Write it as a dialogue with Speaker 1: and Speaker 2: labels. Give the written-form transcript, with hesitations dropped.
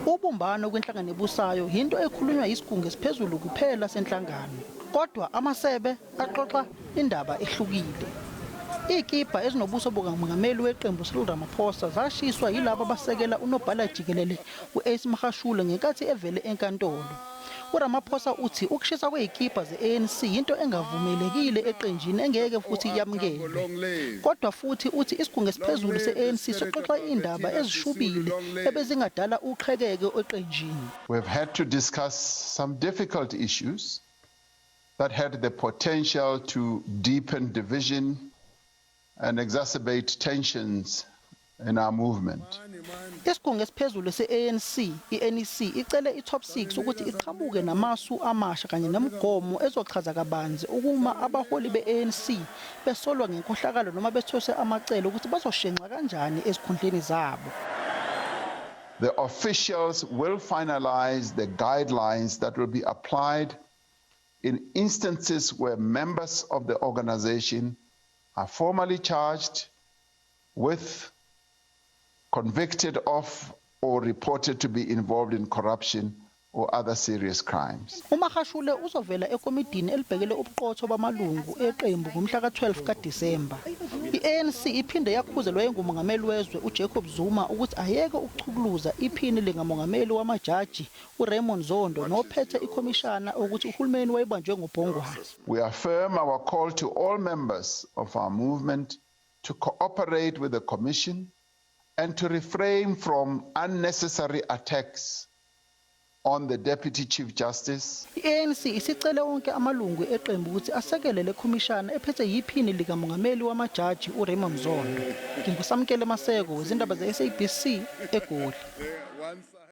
Speaker 1: Ubumbano kwenhlangano ebusayo into ekhulunywa isigungu esiphezulu kuphela senhlangano, kodwa amasebe axoxa indaba ehlukile. Ikipa ezinobuso bukamongameli weqembu Cyril Ramaphosa zashiswa yilabo abasekela unobhala jikelele uAce Magashule ngenkathi evele enkantolo. uRamaphosa uthi ukushisa kwezikipa ze-ANC into engavumelekile eqenjini engeke futhi yamukelwe. Kodwa futhi uthi isigungu esiphezulu se-ANC soxoxa indaba ezishubile ebezingadala uqhekeke eqenjini.
Speaker 2: We've had to discuss some difficult issues that had the potential to deepen division and exacerbate tensions in our movement.
Speaker 1: Isigungu esiphezulu se-ANC, i-NEC, icele i-Top 6 ukuthi iqhamuke namasu amasha kanye nemigomo ezochaza kabanzi ukuma abaholi be-ANC besolwa ngenkohlakalo noma bethose amacelo ukuthi bazoshenxa kanjani ezikhundleni zabo.
Speaker 2: The officials will finalize the guidelines that will be applied in instances where members of the organization are formally charged with, convicted of, or reported to be involved in corruption or other serious crimes.
Speaker 1: uMagashule uzovela ekomidini elibhekele ubuqotho bamalungu eqembu ngomhla ka-12 kaDisemba. I-ANC iphinde yakhuzelwa engumongameli wezwe uJacob Zuma ukuthi ayeke ukuchukuluza iphini lingamongameli wamajaji uRaymond Zondo nophethe ikhomishana ukuthi uhulumeni wayebanjwe ngobhongwane.
Speaker 2: We affirm our call to all members of our movement to cooperate with the Commission and to refrain from unnecessary attacks on the Deputy Chief Justice.
Speaker 1: I-ANC isicele wonke amalungu eqembu ukuthi asekele le khomishana ephethe yiphini likamongameli wamajaji uRaymond Zondo. Ngingusamkele Maseko, izindaba ze-SABC eGoli.